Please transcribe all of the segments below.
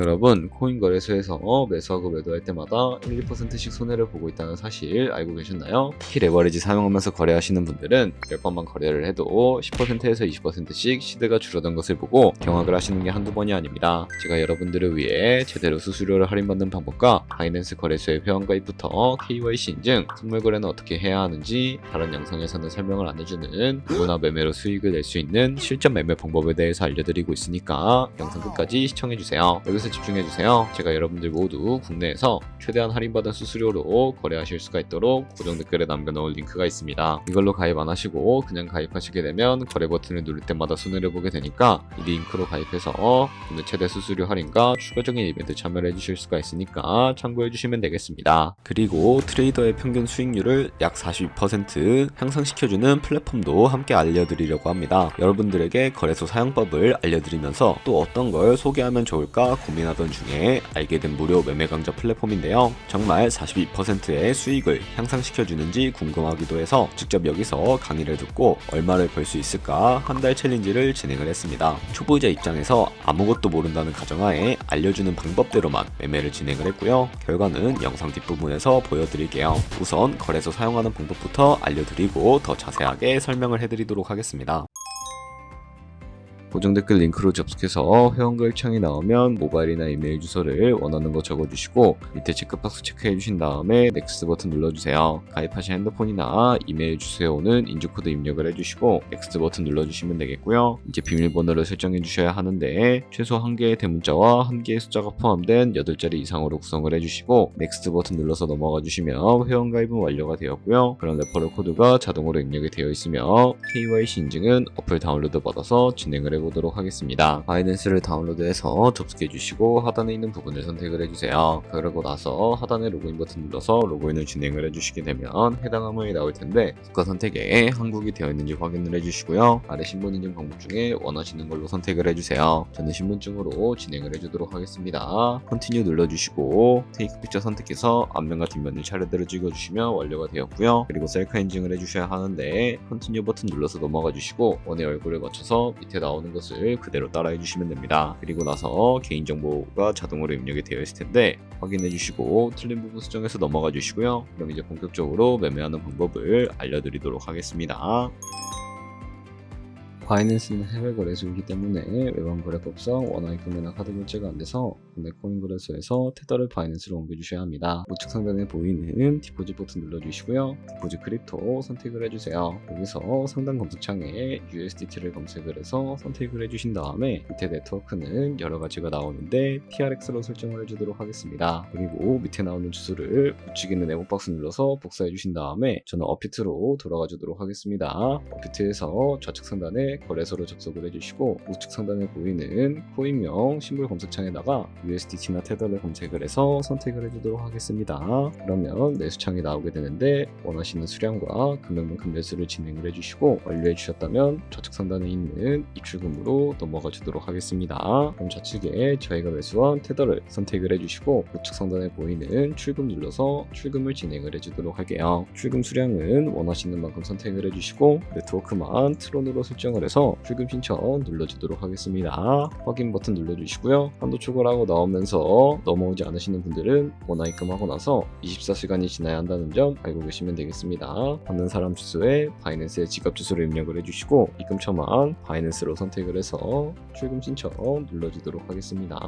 여러분, 코인 거래소에서 매수하고 매도할 때마다 1, 2%씩 손해를 보고 있다는 사실 알고 계셨나요? 특히 레버리지 사용하면서 거래하시는 분들은 10번만 거래를 해도 10%에서 20%씩 시드가 줄어든 것을 보고 경악을 하시는 게 한두 번이 아닙니다. 제가 여러분들을 위해 제대로 수수료를 할인받는 방법과 바이낸스 거래소의 회원가입부터 KYC 인증, 선물 거래는 어떻게 해야 하는지 다른 영상에서는 설명을 안 해주는 누구나 매매로 수익을 낼 수 있는 실전 매매 방법에 대해서 알려드리고 있으니까 영상 끝까지 시청해주세요. 여기서 집중해주세요. 제가 여러분들 모두 국내에서 최대한 할인받은 수수료로 거래하실 수가 있도록 고정 댓글에 남겨놓은 링크가 있습니다. 이걸로 가입 안 하시고 그냥 가입하시게 되면 거래 버튼을 누를 때마다 손해를 보게 되니까 이 링크로 가입해서 국내 최대 수수료 할인과 추가적인 이벤트 참여를 해주실 수가 있으니까 참고해주시면 되겠습니다. 그리고 트레이더의 평균 수익률을 약 42% 향상시켜주는 플랫폼도 함께 알려드리려고 합니다. 여러분들에게 거래소 사용법을 알려드리면서 또 어떤 걸 소개하면 좋을까 고민하던 중에 알게 된 무료 매매 강좌 플랫폼인데요. 정말 42%의 수익을 향상시켜주는지 궁금하기도 해서 직접 여기서 강의를 듣고 얼마를 벌 수 있을까 한 달 챌린지를 진행을 했습니다. 초보자 입장에서 아무것도 모른다는 가정하에 알려주는 방법대로만 매매를 진행을 했고요. 결과는 영상 뒷부분에서 보여드릴게요. 우선 거래소 사용하는 방법부터 알려드리고 더 자세하게 설명을 해드리도록 하겠습니다. 고정 댓글 링크로 접속해서 회원가입 창이 나오면 모바일이나 이메일 주소를 원하는 거 적어주시고 밑에 체크박스 체크해주신 다음에 넥스트 버튼 눌러주세요. 가입하신 핸드폰이나 이메일 주소에 오는 인증코드 입력을 해주시고 넥스트 버튼 눌러주시면 되겠고요. 이제 비밀번호를 설정해주셔야 하는데 최소 1개의 대문자와 1개의 숫자가 포함된 8자리 이상으로 구성을 해주시고 넥스트 버튼 눌러서 넘어가 주시면 회원가입은 완료가 되었고요. 그럼 레퍼럴 코드가 자동으로 입력이 되어 있으며 KYC 인증은 어플 다운로드 받아서 진행을 해보도록 하겠습니다. 바이낸스를 다운로드해서 접속해주시고 하단에 있는 부분을 선택을 해주세요. 그러고 나서 하단에 로그인 버튼 눌러서 로그인을 진행을 해주시게 되면 해당 화면이 나올 텐데 국가 선택에 한국이 되어 있는지 확인을 해주시고요. 아래 신분 인증 방법 중에 원하시는 걸로 선택을 해주세요. 저는 신분증으로 진행을 해주도록 하겠습니다. 컨티뉴 눌러주시고 테이크 픽처 선택해서 앞면과 뒷면을 차례대로 찍어주시면 완료가 되었고요. 그리고 셀카 인증을 해주셔야 하는데 컨티뉴 버튼 눌러서 넘어가 주시고 원의 얼굴을 맞춰서 밑에 나오는 것을 그대로 따라해 주시면 됩니다. 그리고 나서 개인정보가 자동으로 입력이 되어 있을 텐데 확인해 주시고 틀린 부분 수정해서 넘어가 주시고요. 그럼 이제 본격적으로 매매하는 방법을 알려드리도록 하겠습니다. 바이낸스는 해외 거래소이기 때문에 외환 거래법상 원화입금 매나 카드 결제가 안 돼서 국내 코인 거래소에서 테더를 바이낸스로 옮겨주셔야 합니다. 우측 상단에 보이는 디포짓 버튼 눌러주시고요. 디포짓 크립토 선택을 해주세요. 여기서 상단 검색창에 USDT를 검색을 해서 선택을 해주신 다음에 밑에 네트워크는 여러 가지가 나오는데 TRX로 설정을 해주도록 하겠습니다. 그리고 밑에 나오는 주소를 우측에 있는 네모박스 눌러서 복사해 주신 다음에 저는 업비트로 돌아가 주도록 하겠습니다. 업비트에서 좌측 상단에 거래소로 접속을 해주시고 우측 상단에 보이는 코인명 심볼 검색창에다가 USDT나 테더를 검색을 해서 선택을 해주도록 하겠습니다. 그러면 매수창이 나오게 되는데 원하시는 수량과 금액만큼 매수를 진행을 해주시고 완료해 주셨다면 좌측 상단에 있는 입출금으로 넘어가 주도록 하겠습니다. 그럼 좌측에 저희가 매수한 테더를 선택을 해주시고 우측 상단에 보이는 출금 눌러서 출금을 진행을 해주도록 할게요. 출금 수량은 원하시는 만큼 선택을 해주시고 네트워크만 트론으로 설정을 해서 출금 신청 눌러주도록 하겠습니다. 확인 버튼 눌러주시고요. 한도 초과하고 나오면서 넘어오지 않으시는 분들은 원화 입금하고 나서 24시간이 지나야 한다는 점 알고 계시면 되겠습니다. 받는 사람 주소에 바이낸스의 지갑 주소를 입력을 해주시고 입금처만 바이낸스로 선택을 해서 출금 신청 눌러주도록 하겠습니다.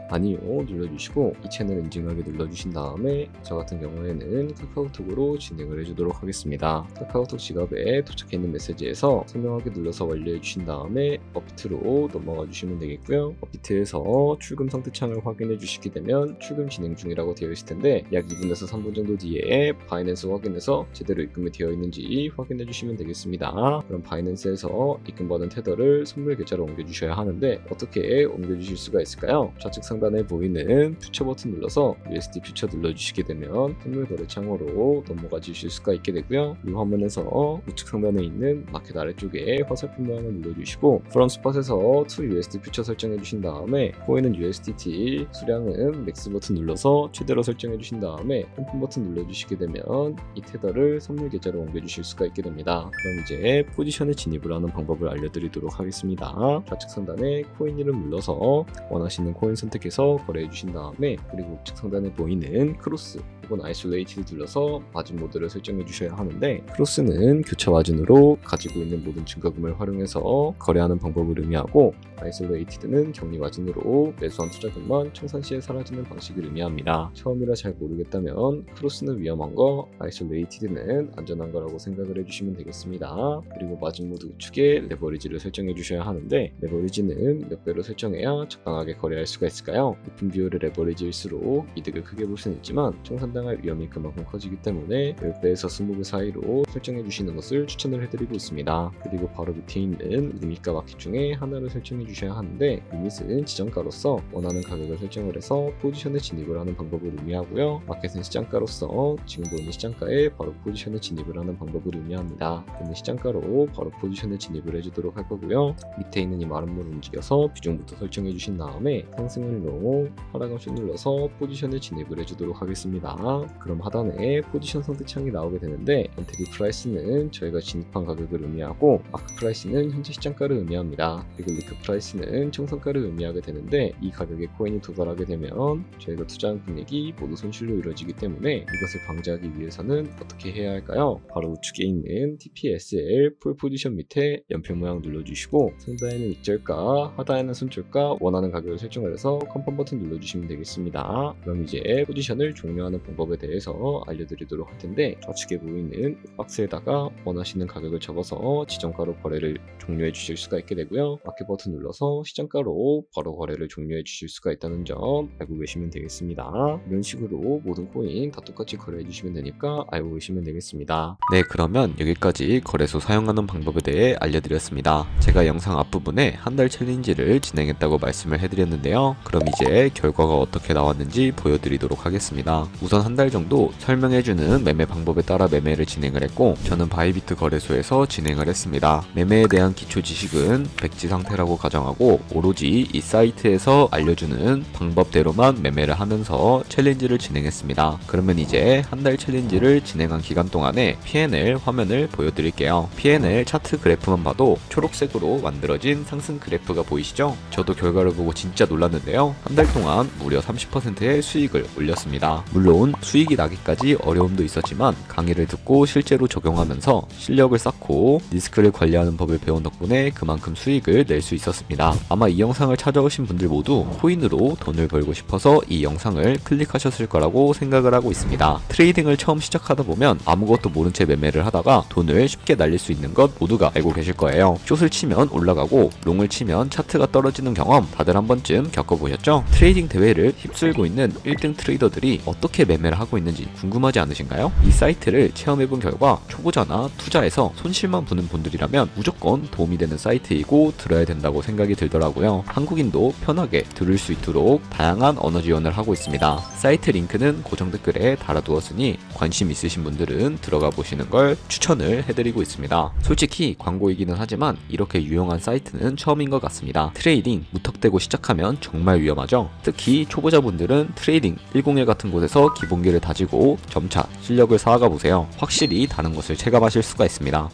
아니요 눌러주시고 이 채널 인증하게 눌러주신 다음에 저 같은 경우에는 카카오톡으로 진행을 해주도록 하겠습니다. 카카오톡 지갑에 도착해 있는 메시지에서 선명하게 눌러서 완료해 주신 다음에 업비트로 넘어가 주시면 되겠고요. 업비트에서 출금 상태창을 확인해 주시게 되면 출금 진행 중이라고 되어 있을 텐데 약 2분에서 3분 정도 뒤에 바이낸스 확인해서 제대로 입금이 되어 있는지 확인해 주시면 되겠습니다. 그럼 바이낸스에서 입금받은 테더를 선물 계좌로 옮겨 주셔야 하는데 어떻게 옮겨 주실 수가 있을까요? 좌측 상단에 보이는 퓨처 버튼 눌러서 USD 퓨처 눌러 주시게 되면 선물 거래 창으로 넘어가 주실 수가 있게 되고요. 이 화면에서 우측 상단에 있는 마켓 아래쪽에 화살표 모양 수량을 눌러주시고 from spot에서 to USD 퓨처 설정해 주신 다음에 코인은 USDT, 수량은 맥스 버튼 눌러서 최대로 설정해 주신 다음에 펌프 버튼 눌러주시게 되면 이 테더를 선물 계좌로 옮겨주실 수가 있게 됩니다. 그럼 이제 포지션에 진입을 하는 방법을 알려드리도록 하겠습니다. 좌측 상단에 코인 이름 눌러서 원하시는 코인 선택해서 거래해 주신 다음에 그리고 우측 상단에 보이는 크로스 혹은 아이솔레이티드 눌러서 마진 모드를 설정해 주셔야 하는데 크로스는 교차 마진으로 가지고 있는 모든 증가금을 활용해서 거래하는 방법을 의미하고 아이솔레이티드는 격리 마진으로 매수한 투자금만 청산 시에 사라지는 방식을 의미합니다. 처음이라 잘 모르겠다면 크로스는 위험한 거, 아이솔레이티드는 안전한 거라고 생각을 해주시면 되겠습니다. 그리고 마진 모드 우측에 레버리지를 설정해 주셔야 하는데 레버리지는 몇 배로 설정해야 적당하게 거래할 수가 있을까요? 높은 비율의 레버리지일수록 이득을 크게 볼 수는 있지만 청산당할 위험이 그만큼 커지기 때문에 10배에서 20배 사이로 설정해 주시는 것을 추천을 해드리고 있습니다. 그리고 바로 밑에 있는 리밋과 마켓 중에 하나를 설정해 주셔야 하는데 리밋은 지정가로서 원하는 가격을 설정을 해서 포지션에 진입을 하는 방법을 의미하고요. 마켓은 시장가로서 지금 보이는 시장가에 바로 포지션에 진입을 하는 방법을 의미합니다. 저는 시장가로 바로 포지션에 진입을 해주도록 할 거고요. 밑에 있는 이 마름모를 움직여서 비중부터 설정해 주신 다음에 상승을 넣고 하락을 쭉 눌러서 포지션에 진입을 해주도록 하겠습니다. 그럼 하단에 포지션 선택창이 나오게 되는데 엔트리 프라이스는 저희가 진입한 가격을 의미하고 마크 프라이스는 현재 시장가를 의미합니다. 그리고 리크 프라이스는 청산가를 의미하게 되는데 이 가격에 코인이 도달하게 되면 저희가 투자한 금액이 모두 손실로 이루어지기 때문에 이것을 방지하기 위해서는 어떻게 해야 할까요? 바로 우측에 있는 TPSL 풀 포지션 밑에 연필 모양 눌러주시고 상단에는 익절가, 하단에는 손절가 원하는 가격을 설정을 해서 컨펌 버튼 눌러주시면 되겠습니다. 그럼 이제 포지션을 종료하는 방법에 대해서 알려드리도록 할 텐데 좌측에 보이는 박스에다가 원하시는 가격을 적어서 지정가로 거래를 종료해 주실 수가 있게 되고요. 마켓 버튼 눌러서 시장가로 바로 거래를 종료해 주실 수가 있다는 점 알고 계시면 되겠습니다. 이런 식으로 모든 코인 다 똑같이 거래해 주시면 되니까 알고 계시면 되겠습니다. 네, 그러면 여기까지 거래소 사용하는 방법에 대해 알려드렸습니다. 제가 영상 앞부분에 한 달 챌린지를 진행했다고 말씀을 해드렸는데요. 그럼 이제 결과가 어떻게 나왔는지 보여드리도록 하겠습니다. 우선 한 달 정도 설명해주는 매매 방법에 따라 매매를 진행을 했고 저는 바이비트 거래소에서 진행을 했습니다. 매매에 대한 기초 지식은 백지 상태라고 가정하고 오로지 이 사이트에서 알려주는 방법대로만 매매를 하면서 챌린지를 진행했습니다. 그러면 이제 한 달 챌린지를 진행한 기간 동안에 P&L 화면을 보여드릴게요. P&L 차트 그래프만 봐도 초록색으로 만들어진 상승 그래프가 보이시죠? 저도 결과를 보고 진짜 놀랐는데요. 한 달 동안 무려 30%의 수익을 올렸습니다. 물론 수익이 나기까지 어려움도 있었지만 강의를 듣고 실제로 적용하면서 실력을 쌓고 리스크를 관리하는 법을 배운 덕분에 그만큼 수익을 낼 수 있었습니다. 아마 이 영상을 찾아오신 분들 모두 코인으로 돈을 벌고 싶어서 이 영상을 클릭하셨을 거라고 생각을 하고 있습니다. 트레이딩을 처음 시작하다 보면 아무것도 모른 채 매매를 하다가 돈을 쉽게 날릴 수 있는 것 모두가 알고 계실 거예요. 숏을 치면 올라가고 롱을 치면 차트가 떨어지는 경험 다들 한 번쯤 겪어보셨죠? 트레이딩 대회를 휩쓸고 있는 1등 트레이더들이 어떻게 매매를 하고 있는지 궁금하지 않으신가요? 이 사이트를 체험해본 결과 초보자나 투자에서 손실만 보는 분들이라면 무조건 도움이 되는 사이트이고 들어야 된다고 생각이 들더라고요. 한국인도 편하게 들을 수 있도록 다양한 언어 지원을 하고 있습니다. 사이트 링크는 고정 댓글에 달아두었으니 관심 있으신 분들은 들어가 보시는 걸 추천을 해드리고 있습니다. 솔직히 광고이기는 하지만 이렇게 유용한 사이트는 처음인 것 같습니다. 트레이딩 무턱대고 시작하면 정말 위험하죠. 특히 초보자분들은 트레이딩 101 같은 곳에서 기본기를 다지고 점차 실력을 쌓아가 보세요. 확실히 다른 것을 체감하실 수가 있습니다.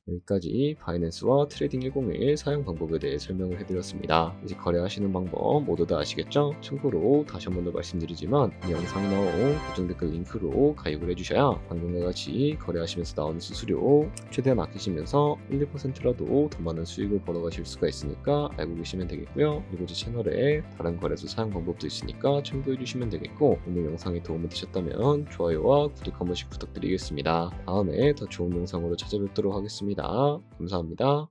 여기까지 바이낸스와 트레이딩 101 사용 방법에 대해 설명을 해드렸습니다. 이제 거래하시는 방법 모두 다 아시겠죠? 참고로 다시 한 번 더 말씀드리지만 이 영상에 나온 고정 댓글 링크로 가입을 해주셔야 방금과 같이 거래하시면서 나오는 수수료 최대한 아끼시면서 1, 2%라도 더 많은 수익을 벌어가실 수가 있으니까 알고 계시면 되겠고요. 그리고 제 채널에 다른 거래소 사용 방법도 있으니까 참고해주시면 되겠고 오늘 영상이 도움이 되셨다면 좋아요와 구독 한 번씩 부탁드리겠습니다. 다음에 더 좋은 영상으로 찾아뵙도록 하겠습니다. 감사합니다.